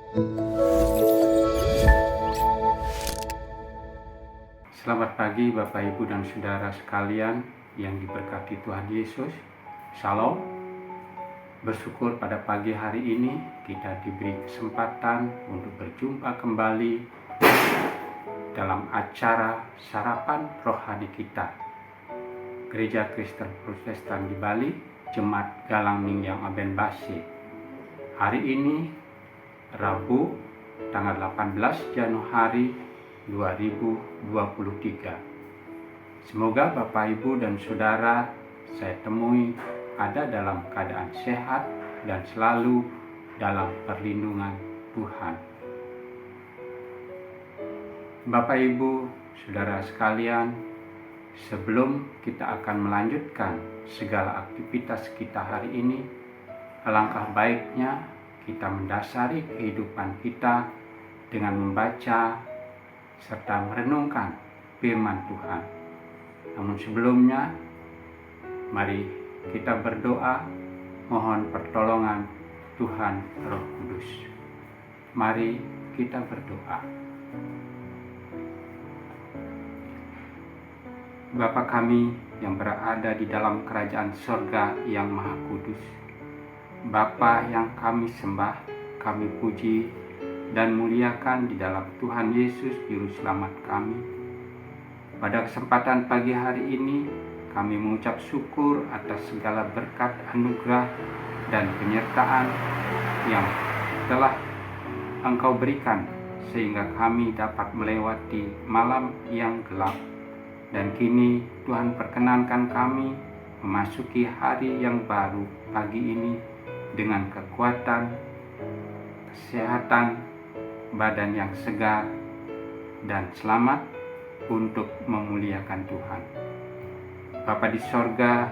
Selamat pagi Bapak Ibu dan Saudara sekalian yang diberkati Tuhan Yesus. Shalom. Bersyukur pada pagi hari ini kita diberi kesempatan untuk berjumpa kembali dalam acara sarapan rohani kita. Gereja Kristen Protestan di Bali, Jemaat Galang Ningyang Aben Base. Hari ini Rabu tanggal 18 Januari 2023. Semoga Bapak Ibu dan Saudara saya temui ada dalam keadaan sehat dan selalu dalam perlindungan Tuhan. Bapak Ibu, Saudara sekalian, sebelum kita akan melanjutkan segala aktivitas kita hari ini, alangkah baiknya kita mendasari kehidupan kita dengan membaca serta merenungkan firman Tuhan. Namun sebelumnya, mari kita berdoa mohon pertolongan Tuhan Roh Kudus. Mari kita berdoa. Bapa kami yang berada di dalam kerajaan sorga yang maha kudus, Bapa yang kami sembah, kami puji dan muliakan di dalam Tuhan Yesus Juru Selamat kami. Pada kesempatan pagi hari ini, kami mengucap syukur atas segala berkat anugerah dan penyertaan yang telah Engkau berikan, sehingga kami dapat melewati malam yang gelap. Dan kini Tuhan perkenankan kami memasuki hari yang baru pagi ini dengan kekuatan, kesehatan, badan yang segar, dan selamat untuk memuliakan Tuhan. Bapa di sorga,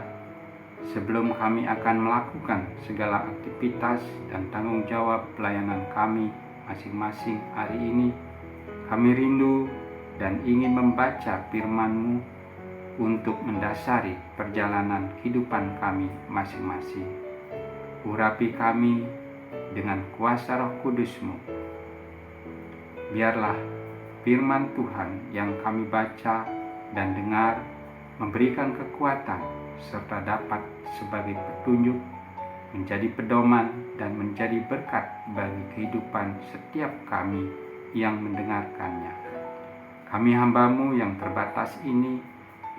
sebelum kami akan melakukan segala aktivitas dan tanggung jawab pelayanan kami masing-masing hari ini, kami rindu dan ingin membaca firman-Mu untuk mendasari perjalanan kehidupan kami masing-masing. Urapi kami dengan kuasa Roh Kudus-Mu. Biarlah firman Tuhan yang kami baca dan dengar memberikan kekuatan serta dapat sebagai petunjuk, menjadi pedoman dan menjadi berkat bagi kehidupan setiap kami yang mendengarkannya. Kami hamba-Mu yang terbatas ini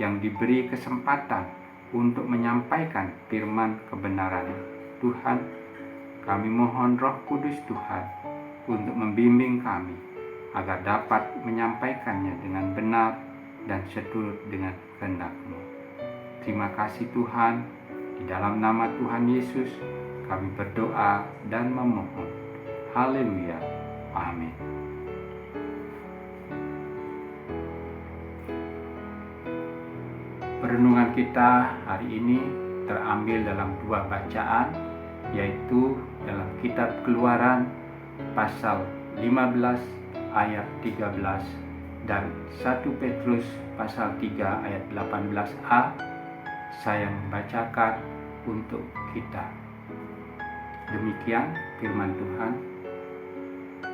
yang diberi kesempatan untuk menyampaikan firman kebenaran Tuhan, kami mohon Roh Kudus Tuhan untuk membimbing kami agar dapat menyampaikannya dengan benar dan seturut dengan kehendak-Mu. Terima kasih Tuhan, di dalam nama Tuhan Yesus kami berdoa dan memohon. Haleluya. Amin. Perenungan kita hari ini terambil dalam dua bacaan, yaitu dalam kitab Keluaran pasal 15 ayat 13 dan 1 Petrus pasal 3 ayat 18a. Saya membacakan untuk kita. Demikian firman Tuhan.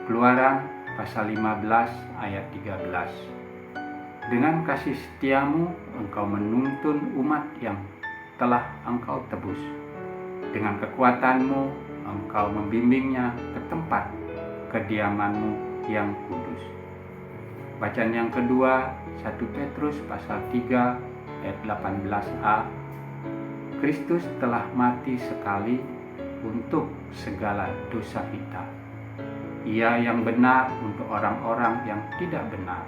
Keluaran pasal 15 ayat 13. Dengan kasih setiamu engkau menuntun umat yang telah engkau tebus. Dengan kekuatanmu engkau membimbingnya ke tempat kediamanmu yang kudus. Bacaan yang kedua, 1 Petrus pasal 3 ayat 18a. Kristus telah mati sekali untuk segala dosa kita. Ia yang benar untuk orang-orang yang tidak benar,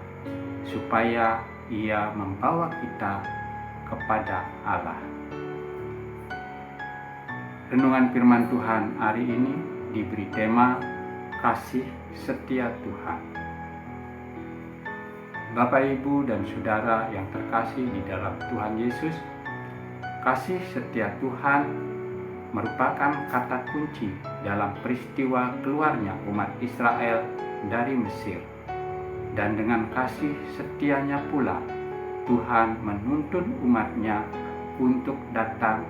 supaya Ia membawa kita kepada Allah. Renungan firman Tuhan hari ini diberi tema kasih setia Tuhan. Bapak, Ibu, dan Saudara yang terkasih di dalam Tuhan Yesus, kasih setia Tuhan merupakan kata kunci dalam peristiwa keluarnya umat Israel dari Mesir. Dan dengan kasih setianya pula, Tuhan menuntun umatnya untuk datang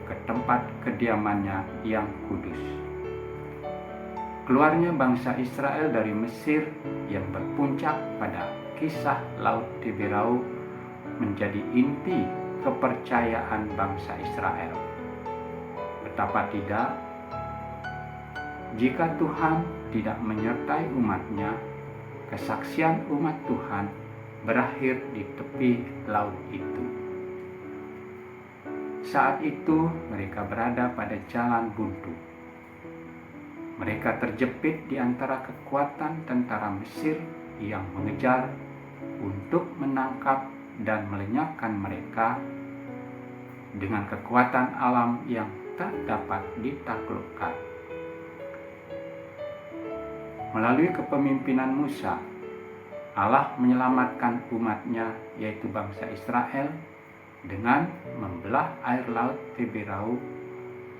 ke tempat kediamannya yang kudus. Keluarnya bangsa Israel dari Mesir yang berpuncak pada kisah Laut Teberau menjadi inti kepercayaan bangsa Israel. Betapa tidak, jika Tuhan tidak menyertai umatnya, kesaksian umat Tuhan berakhir di tepi laut itu. Saat itu mereka berada pada jalan buntu. Mereka terjepit di antara kekuatan tentara Mesir yang mengejar untuk menangkap dan melenyapkan mereka dengan kekuatan alam yang tak dapat ditaklukkan. Melalui kepemimpinan Musa, Allah menyelamatkan umatnya, yaitu bangsa Israel, dengan membelah air laut Teberau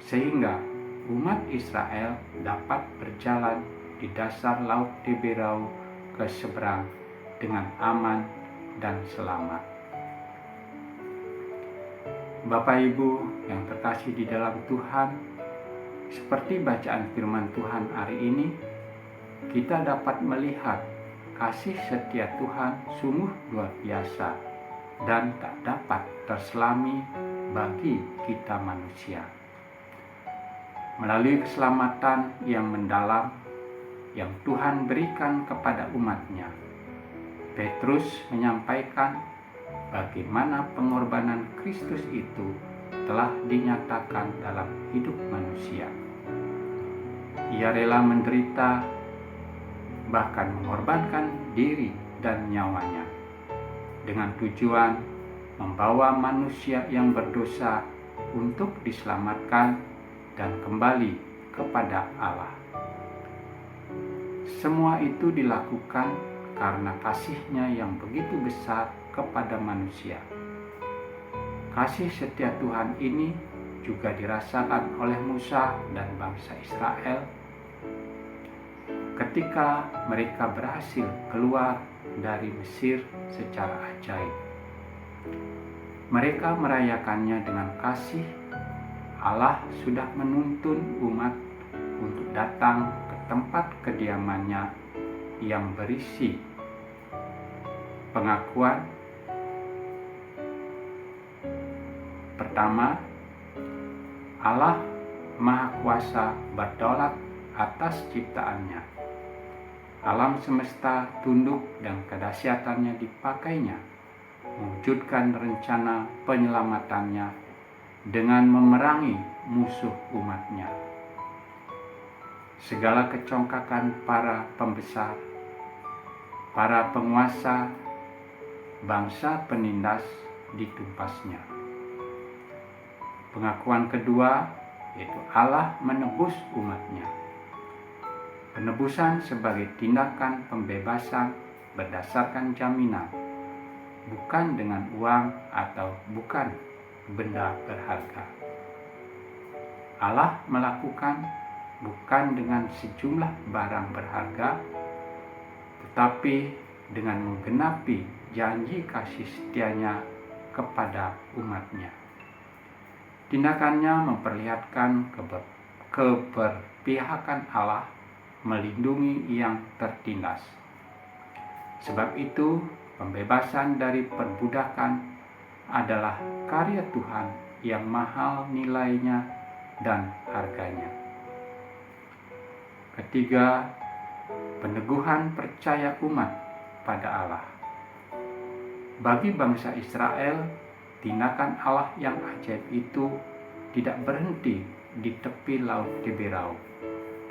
sehingga umat Israel dapat berjalan di dasar laut Teberau ke seberang dengan aman dan selamat. Bapak Ibu yang terkasih di dalam Tuhan, seperti bacaan firman Tuhan hari ini, kita dapat melihat kasih setia Tuhan sungguh luar biasa dan tak dapat terselami bagi kita manusia. Melalui keselamatan yang mendalam yang Tuhan berikan kepada umatnya, Petrus menyampaikan bagaimana pengorbanan Kristus itu telah dinyatakan dalam hidup manusia. Ia rela menderita, bahkan mengorbankan diri dan nyawanya, dengan tujuan membawa manusia yang berdosa untuk diselamatkan dan kembali kepada Allah. Semua itu dilakukan karena kasih-Nya yang begitu besar kepada manusia. Kasih setia Tuhan ini juga dirasakan oleh Musa dan bangsa Israel ketika mereka berhasil keluar dari Mesir secara ajaib. Mereka merayakannya dengan kasih. Allah sudah menuntun umat untuk datang ke tempat kediamannya yang berisi pengakuan. Pertama, Allah Maha Kuasa berdaulat atas ciptaannya. Alam semesta tunduk dan kedahsyatannya dipakainya mewujudkan rencana penyelamatannya dengan memerangi musuh umatnya. Segala kecongkakan para pembesar, para penguasa, bangsa penindas ditumpasnya. Pengakuan kedua, yaitu Allah menebus umatnya. Penebusan sebagai tindakan pembebasan berdasarkan jaminan, bukan dengan uang atau bukan benda berharga. Allah melakukan bukan dengan sejumlah barang berharga, tetapi dengan menggenapi janji kasih setianya kepada umatnya. Tindakannya memperlihatkan keberpihakan Allah melindungi yang tertindas. Sebab itu, pembebasan dari perbudakan adalah karya Tuhan yang mahal nilainya dan harganya. Ketiga, peneguhan percaya umat pada Allah. Bagi bangsa Israel, tindakan Allah yang ajaib itu tidak berhenti di tepi laut Teberau,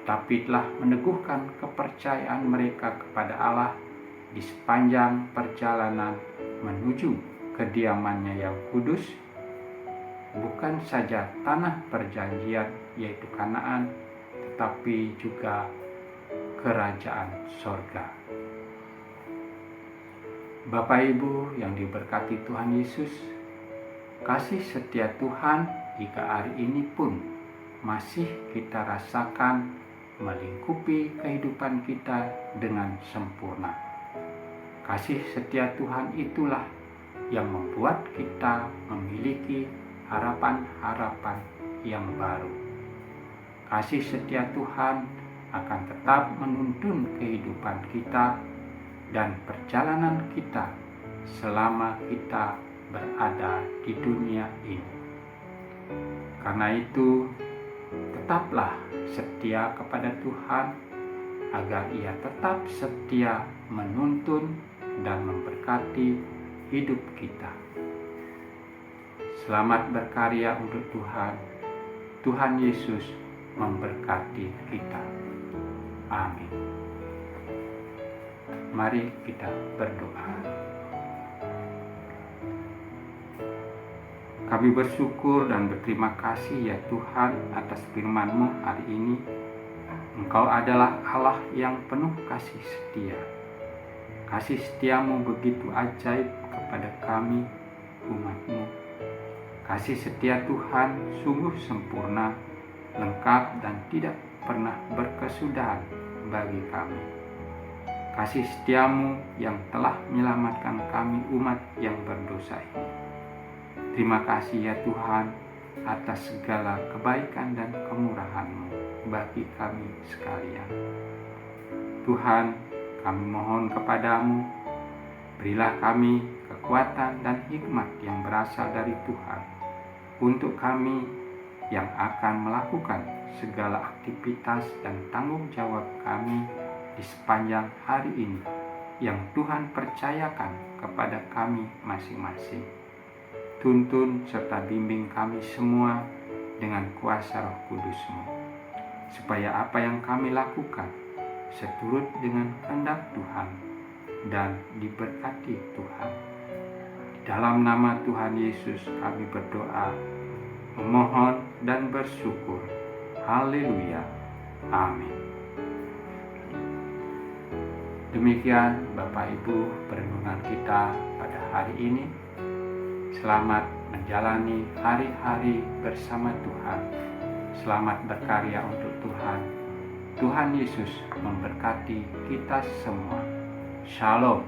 tapi telah meneguhkan kepercayaan mereka kepada Allah di sepanjang perjalanan menuju kediamannya yang kudus, bukan saja tanah perjanjian yaitu Kanaan, tetapi juga kerajaan sorga. Bapak Ibu yang diberkati Tuhan Yesus, kasih setia Tuhan hingga hari ini pun masih kita rasakan melingkupi kehidupan kita dengan sempurna. Kasih setia Tuhan itulah yang membuat kita memiliki harapan-harapan yang baru. Kasih setia Tuhan akan tetap menuntun kehidupan kita dan perjalanan kita selama kita berada di dunia ini. Karena itu, tetaplah setia kepada Tuhan agar Ia tetap setia menuntun dan memberkati hidup kita. Selamat berkarya untuk Tuhan. Tuhan Yesus memberkati kita. Amin. Mari kita berdoa. Kami bersyukur dan berterima kasih ya Tuhan atas firman-Mu hari ini. Engkau adalah Allah yang penuh kasih setia. Kasih setiamu begitu ajaib kepada kami, umat-Mu. Kasih setia Tuhan sungguh sempurna, lengkap dan tidak pernah berkesudahan bagi kami. Kasih setiamu yang telah menyelamatkan kami umat yang berdosa ini. Terima kasih ya Tuhan atas segala kebaikan dan kemurahan-Mu bagi kami sekalian. Tuhan, kami mohon kepadamu, berilah kami kekuatan dan hikmat yang berasal dari Tuhan untuk kami yang akan melakukan segala aktivitas dan tanggung jawab kami di sepanjang hari ini yang Tuhan percayakan kepada kami masing-masing. Tuntun serta bimbing kami semua dengan kuasa Roh Kudus-Mu, supaya apa yang kami lakukan seturut dengan kehendak Tuhan dan diberkati Tuhan. Dalam nama Tuhan Yesus kami berdoa, memohon dan bersyukur. Haleluya. Amin. Demikian Bapak Ibu perenungan kita pada hari ini. Selamat menjalani hari-hari bersama Tuhan. Selamat berkarya untuk Tuhan. Tuhan Yesus memberkati kita semua. Shalom.